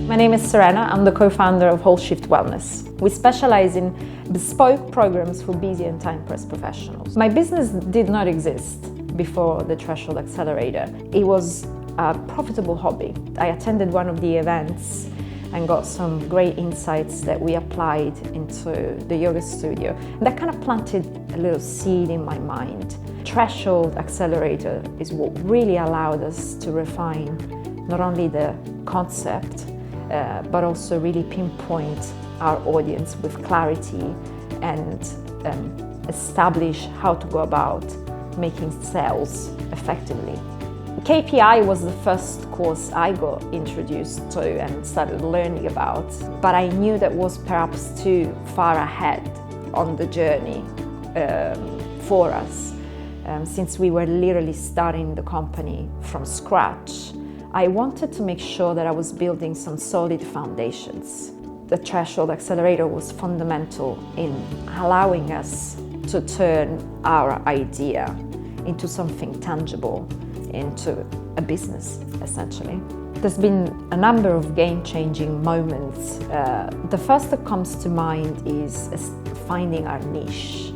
My name is Serena. I'm the co-founder of Wholeshift Wellness. We specialize in bespoke programs for busy and time-pressed professionals. My business did not exist before the Threshold Accelerator. It was a profitable hobby. I attended one of the events and got some great insights that we applied into the yoga studio. And that kind of planted a little seed in my mind. Threshold Accelerator is what really allowed us to refine not only the concept, but also really pinpoint our audience with clarity and establish how to go about making sales effectively. KPI was the first course I got introduced to and started learning about, but I knew that was perhaps too far ahead on the journey for us. Since we were literally starting the company from scratch, I wanted to make sure that I was building some solid foundations. The Threshold Accelerator was fundamental in allowing us to turn our idea into something tangible, into a business, essentially. There's been a number of game-changing moments. The first that comes to mind is finding our niche.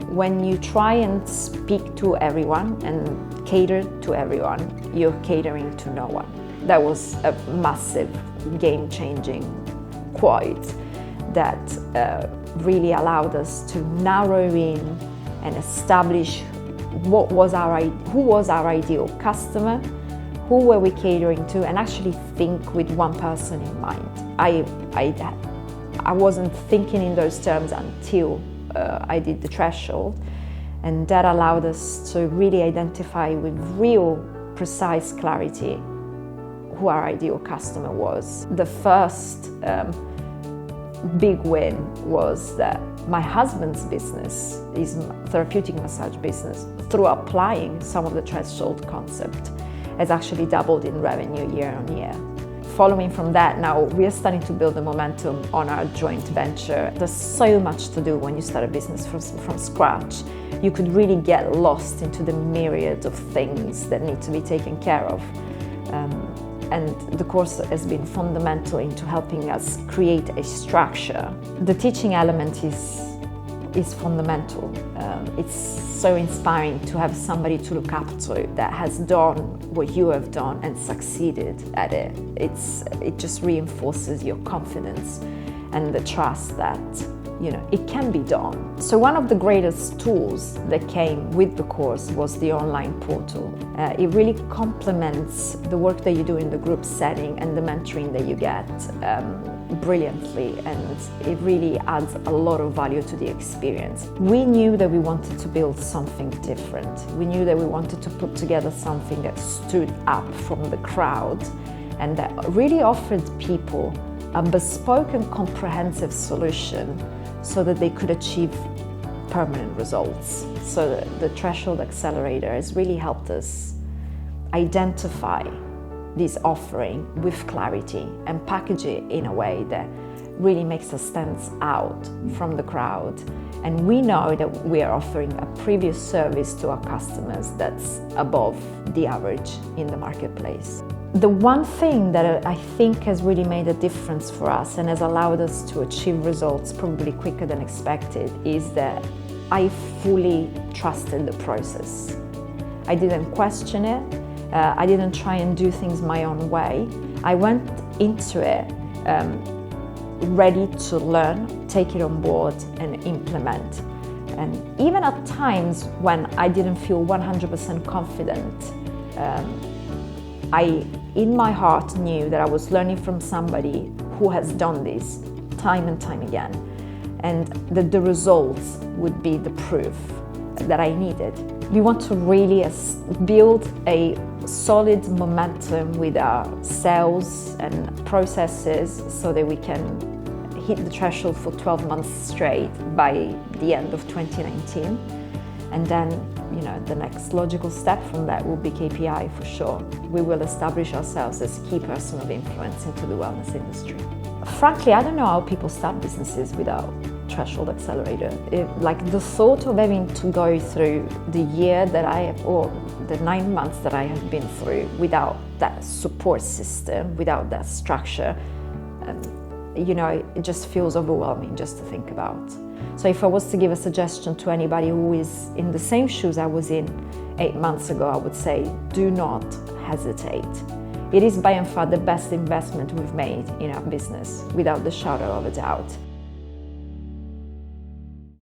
When you try and speak to everyone and cater to everyone, you're catering to no one. That was a massive game-changing quote that really allowed us to narrow in and establish who was our ideal customer, who were we catering to, and actually think with one person in mind. I wasn't thinking in those terms until I did the Threshold, and that allowed us to really identify with real precise clarity who our ideal customer was. The first big win was that my husband's business, his therapeutic massage business, through applying some of the Threshold concept, has actually doubled in revenue year on year. Following from that, now we are starting to build the momentum on our joint venture. There's so much to do when you start a business from scratch. You could really get lost into the myriad of things that need to be taken care of. And the course has been fundamental into helping us create a structure. The teaching element is fundamental. It's so inspiring to have somebody to look up to that has done what you have done and succeeded at it. It just reinforces your confidence and the trust that it can be done. So one of the greatest tools that came with the course was the online portal. It really complements the work that you do in the group setting and the mentoring that you get brilliantly, and it really adds a lot of value to the experience. We knew that we wanted to build something different. We knew that we wanted to put together something that stood up from the crowd and that really offered people a bespoke and comprehensive solution so that they could achieve permanent results. So the Threshold Accelerator has really helped us identify this offering with clarity and package it in a way that really makes us stand out from the crowd. And we know that we are offering a previous service to our customers that's above the average in the marketplace. The one thing that I think has really made a difference for us and has allowed us to achieve results probably quicker than expected is that I fully trusted the process. I didn't question it. I didn't try and do things my own way. I went into it ready to learn, take it on board and implement. And even at times when I didn't feel 100% confident, I, in my heart, knew that I was learning from somebody who has done this time and time again, and that the results would be the proof that I needed. We want to really build a solid momentum with our sales and processes so that we can hit the threshold for 12 months straight by the end of 2019. And then, the next logical step from that will be KPI for sure. We will establish ourselves as a key person of influence into the wellness industry. Frankly, I don't know how people start businesses without Threshold Accelerator. Like the thought of having to go through the year that I have, or the 9 months that I have been through without that support system, without that structure, it just feels overwhelming just to think about. So if I was to give a suggestion to anybody who is in the same shoes I was in 8 months ago, I would say, do not hesitate. It is by and far the best investment we've made in our business, without the shadow of a doubt.